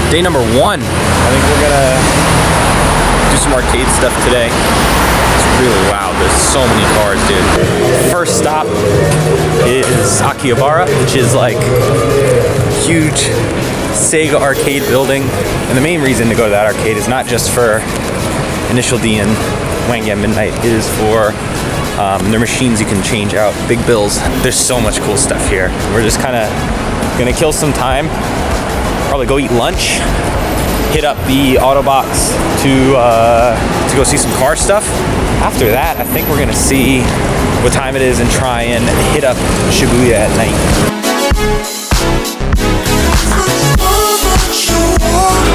Day number 1. I think we're gonna do some arcade stuff today. It's really loud. There's so many cars, dude. First stop is Akihabara, which is like huge Sega arcade building. And the main reason to go to that arcade is not just for Initial D and Wangan Midnight. It is for their machines you can change out, big bills. There's so much cool stuff here. We're just kind of gonna kill some time, probably go eat lunch, hit up the Autobox to go see some car stuff. After that, I think we're gonna see what time it is and try and hit up Shibuya at night.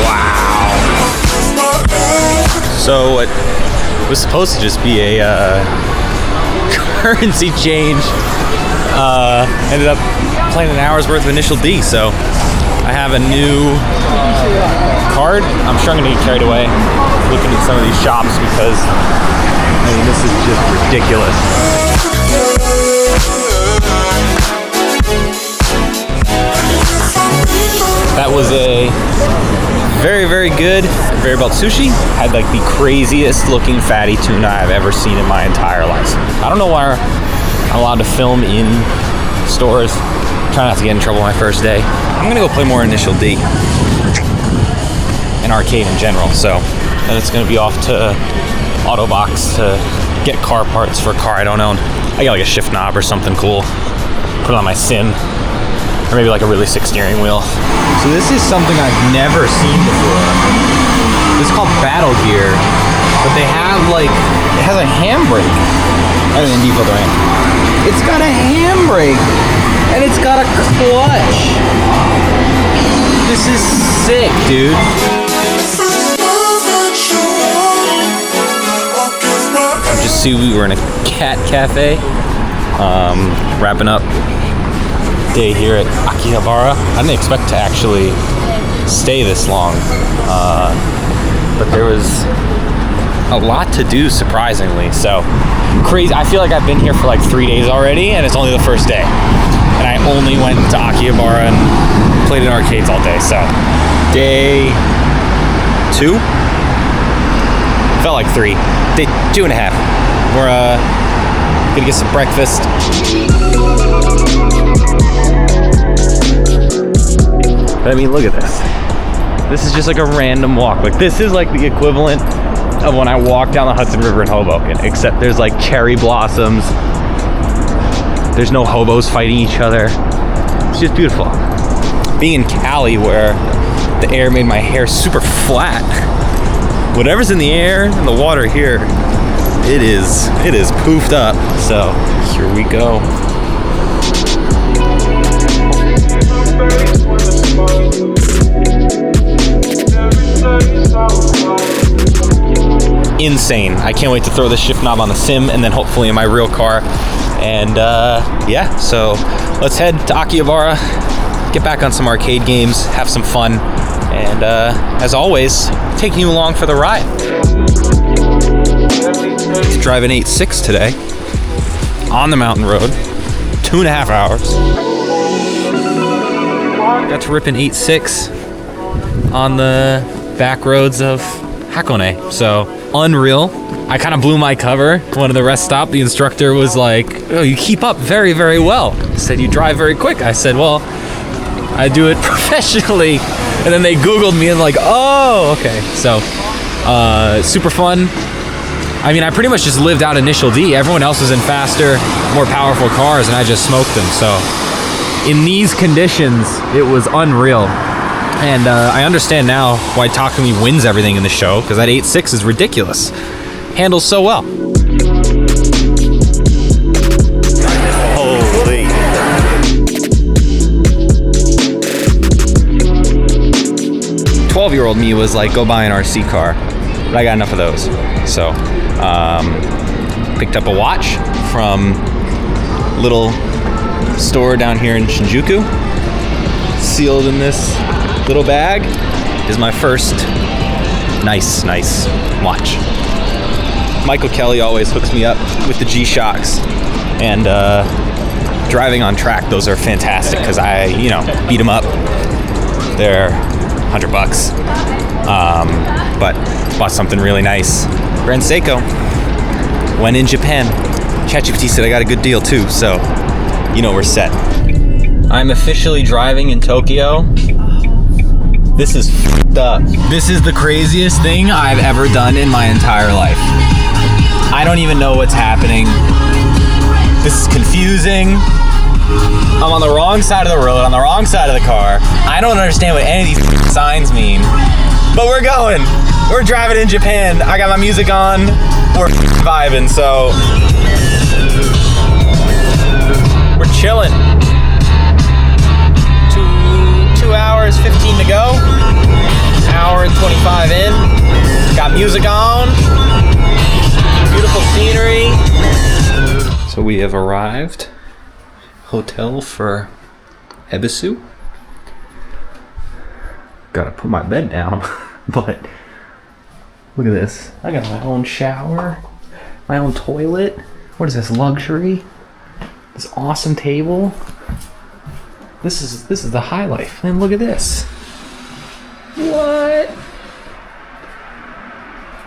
Wow. So what was supposed to just be a currency change ended up playing an hour's worth of Initial D. So I have a new card. I'm sure I'm gonna get carried away looking at some of these shops because I mean this is just ridiculous. That was a very, very good conveyor belt sushi. Had like the craziest looking fatty tuna I've ever seen in my entire life. I don't know why I'm allowed to film in stores. Try not to get in trouble my first day. I'm gonna go play more Initial D and arcade in general. So then it's gonna be off to Autobox to get car parts for a car I don't own. I got like a shift knob or something cool. Put it on my Sim. Or maybe like a really sick steering wheel. So this is something I've never seen before. This is called Battle Gear, but they have like, it has a handbrake. I mean, default ramp. It's got a handbrake, and it's got a clutch. This is sick, dude. Just see, we were in a cat cafe, wrapping up day here at Akihabara. I didn't expect to actually stay this long, but there was a lot to do, surprisingly. So crazy. I feel like I've been here for like 3 days already, and it's only the first day. And I only went to Akihabara and played in arcades all day. So day 2 felt like 3. Day 2.5. We're gonna get some breakfast. But I mean, look at this. This is just like a random walk. Like this is like the equivalent of when I walk down the Hudson River in Hoboken, except there's like cherry blossoms. There's no hobos fighting each other. It's just beautiful. Being in Cali where the air made my hair super flat, whatever's in the air and the water here, it is poofed up. So here we go. Insane. I can't wait to throw the shift knob on the Sim and then hopefully in my real car. And yeah, so let's head to Akihabara, get back on some arcade games, have some fun, and as always, taking you along for the ride. Driving 8.6 today on the mountain road, 2.5 hours. Got to rip an 8.6 on the back roads of Hakone. So unreal. I kind of blew my cover. One of the rest stop, the instructor was like, "Oh, you keep up very, very well." He said, "You drive very quick." I said, "Well, I do it professionally." And then they Googled me and like, "Oh, okay." So super fun. I mean, I pretty much just lived out Initial D. Everyone else was in faster, more powerful cars, and I just smoked them. So in these conditions, it was unreal. And I understand now why Takumi wins everything in the show, because that 8.6 is ridiculous. Handles so well. Holy. 12-year-old me was like, go buy an RC car. But I got enough of those. So, picked up a watch from a little store down here in Shinjuku. Sealed in this little bag is my first nice watch. Michael Kelly always hooks me up with the G-Shocks, and driving on track, those are fantastic because I, beat them up. They're $100. But bought something really nice. Grand Seiko. When in Japan. ChatGPT said I got a good deal too, so you know we're set. I'm officially driving in Tokyo. This is f***ed up. This is the craziest thing I've ever done in my entire life. I don't even know what's happening. This is confusing. I'm on the wrong side of the road, on the wrong side of the car. I don't understand what any of these signs mean. But we're going. We're driving in Japan. I got my music on. We're vibing, so we're chilling. 2 hours, 15 to go. Hour and 25 in. Got music on. Beautiful scenery. So we have arrived. Hotel for Ebisu. Gotta put my bed down, but look at this. I got my own shower, my own toilet. What is this, luxury? This awesome table. This is the high life. And look at this. What?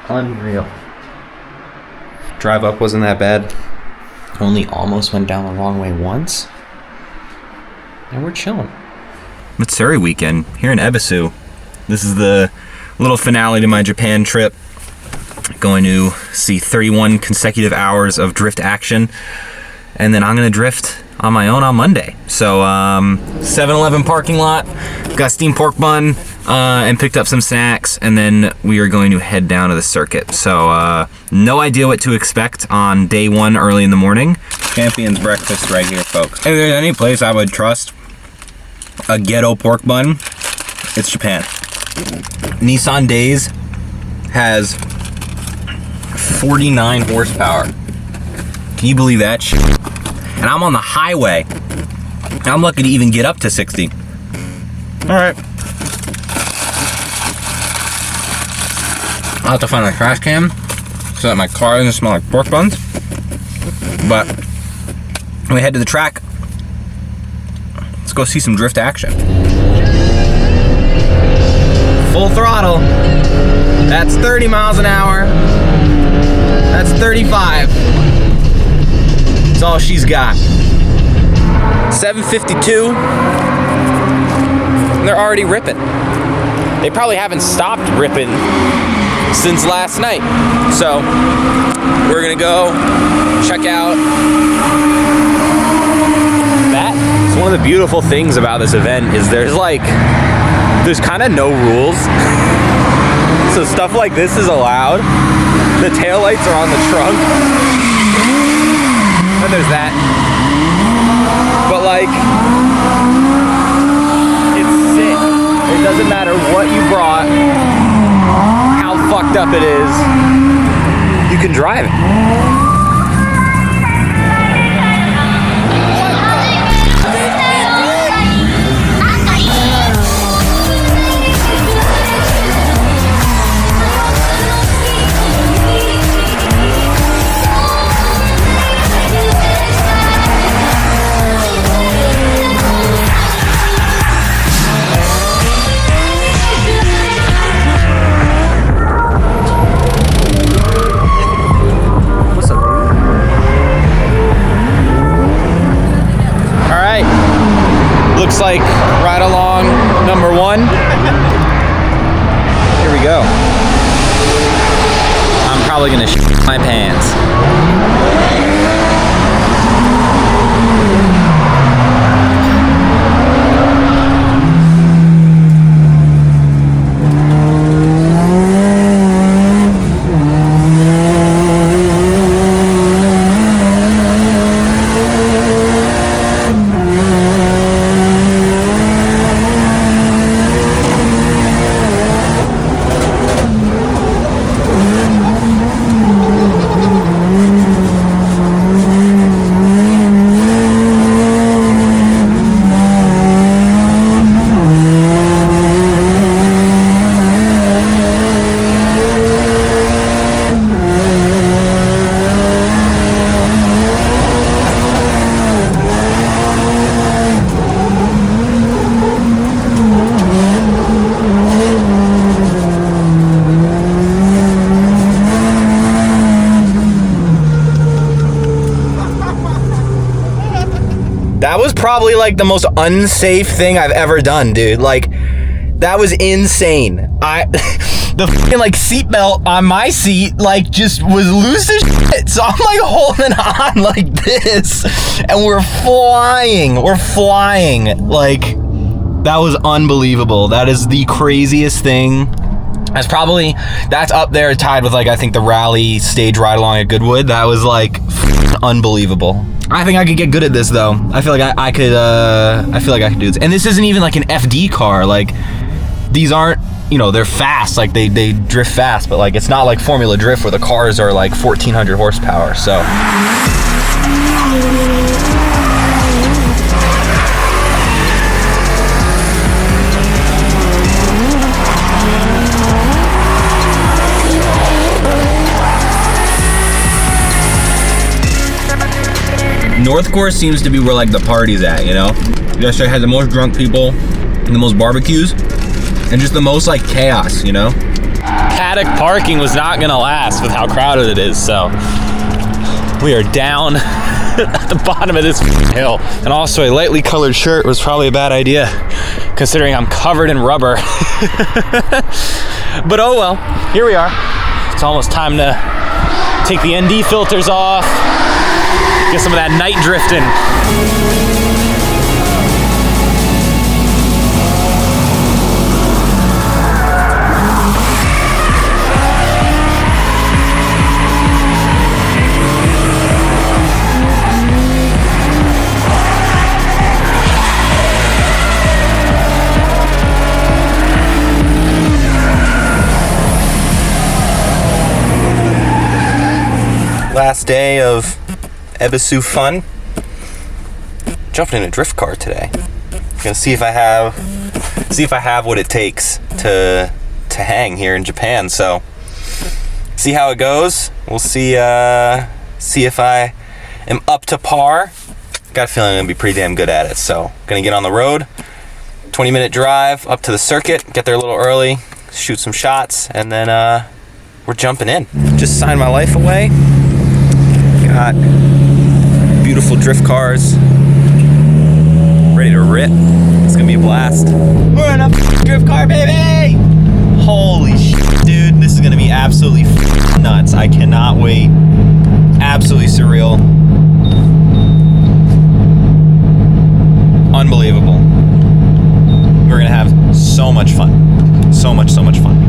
Unreal. Drive up wasn't that bad. Only almost went down the wrong way once. And we're chilling. Matsuri weekend here in Ebisu. This is the little finale to my Japan trip. Going to see 31 consecutive hours of drift action. And then I'm gonna drift on my own on Monday. So 7-Eleven parking lot, got steamed pork bun, and picked up some snacks, and then we are going to head down to the circuit. So no idea what to expect on day one early in the morning. Champion's breakfast right here, folks. If there's any place I would trust a ghetto pork bun, it's Japan. Nissan Days has 49 horsepower. Can you believe that shit? And I'm on the highway. I'm lucky to even get up to 60. All right. I'll have to find a trash can so that my car doesn't smell like pork buns. But we head to the track. Let's go see some drift action. Full throttle. That's 30 miles an hour. That's 35. That's all she's got. 752. And they're already ripping. They probably haven't stopped ripping since last night. So we're gonna go check out that. So one of the beautiful things about this event is there's kind of no rules. So stuff like this is allowed. The taillights are on the trunk. And there's that. But it's sick. It doesn't matter what you brought, how fucked up it is, you can drive it. Looks like right along number one. Here we go. I'm probably gonna shit my pants. That was probably like the most unsafe thing I've ever done, dude. Like, that was insane. The fucking like seatbelt on my seat like just was loose as shit. So I'm like holding on like this, and we're flying. Like, that was unbelievable. That is the craziest thing. That's up there tied with like, I think the rally stage ride along at Goodwood. That was like unbelievable. I think I could get good at this though. I feel like I could do this. And this isn't even like an FD car. Like, these aren't, you know, they're fast. Like they drift fast, but like, it's not like Formula Drift where the cars are like 1,400 horsepower. So. North Course seems to be where like the party's at, you know? Yesterday had the most drunk people and the most barbecues and just the most like chaos, you know? Paddock parking was not gonna last with how crowded it is, so we are down at the bottom of this hill. And also a lightly colored shirt was probably a bad idea considering I'm covered in rubber. But oh well, here we are. It's almost time to take the ND filters off. Get some of that night drifting. Last day of Ebisu fun. Jumping in a drift car today. Gonna see if I have what it takes to hang here in Japan. So see how it goes. We'll see if I am up to par. Got a feeling I'm gonna be pretty damn good at it. So gonna get on the road. 20-minute drive up to the circuit. Get there a little early. Shoot some shots, and then we're jumping in. Just signed my life away. Got beautiful drift cars, ready to rip. It's gonna be a blast. We're in a drift car, baby! Holy shit, dude. This is gonna be absolutely nuts. I cannot wait. Absolutely surreal. Unbelievable. We're gonna have so much fun. So much fun.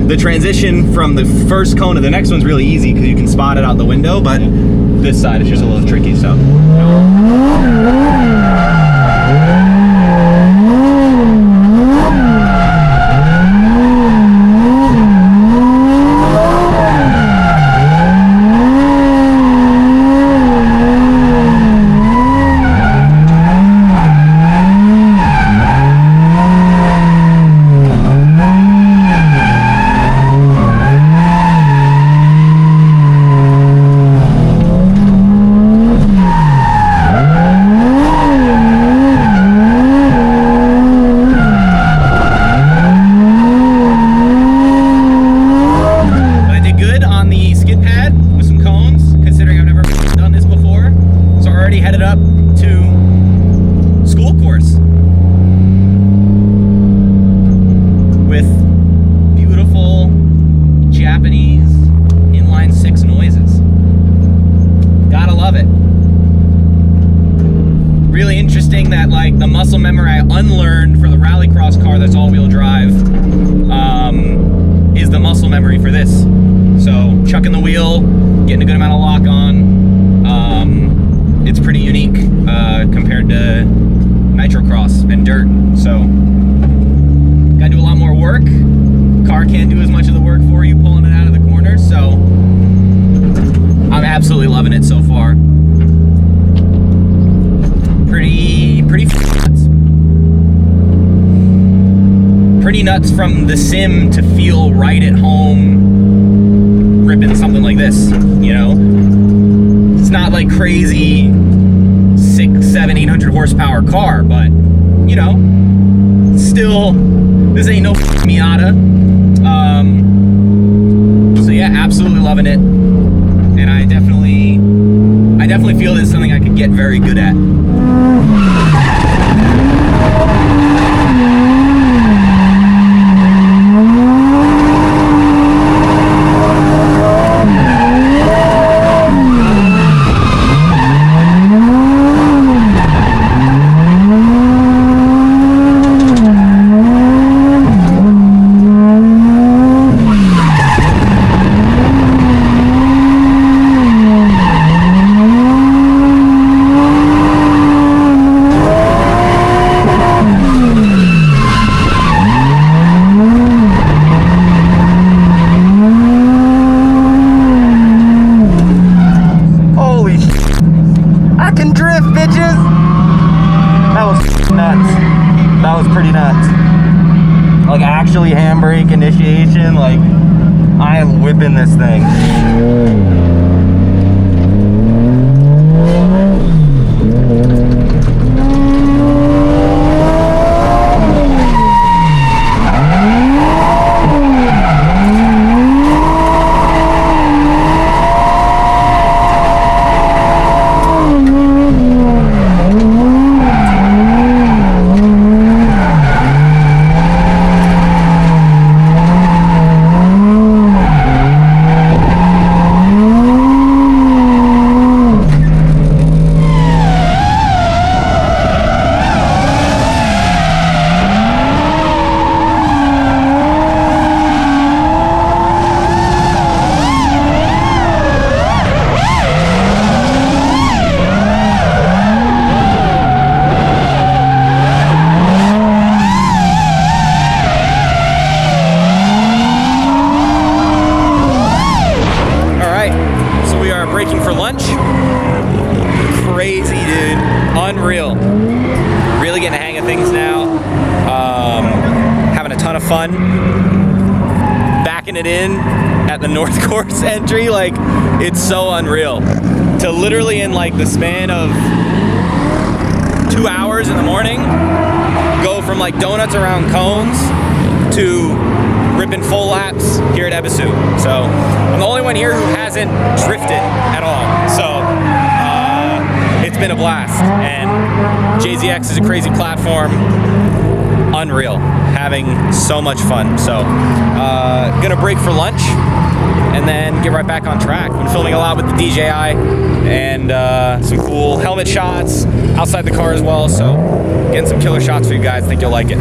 The transition from the first cone to the next one's really easy because you can spot it out the window, but this side is just a little tricky, so. Memory for this. So chucking the wheel, getting a good amount of lock on, into Nitrocross and dirt. So gotta do a lot more work. Car can't do as much of the work for you pulling it out of the corners. So I'm absolutely loving it so far. Pretty nuts. Pretty nuts from the sim to feel right at home ripping something like this, you know? It's not like crazy 600, 700, 800 horsepower car, but you know, still, this ain't no Miata. So yeah, absolutely loving it. And I definitely feel this is something I could get very good at. That was pretty nuts. Like actually handbrake initiation, like I am whipping this thing. Crazy, dude. Unreal. Really getting the hang of things now. Having a ton of fun. Backing it in at the North Course entry, like, it's so unreal. To literally in like the span of 2 hours in the morning, go from like donuts around cones to ripping full laps here at Ebisu. So I'm the only one here who hasn't drifted at all. So it's been a blast, and JZX is a crazy platform. Unreal. Having so much fun. So gonna break for lunch and then get right back on track. Been filming a lot with the DJI and some cool helmet shots outside the car as well. So getting some killer shots for you guys. Think you'll like it.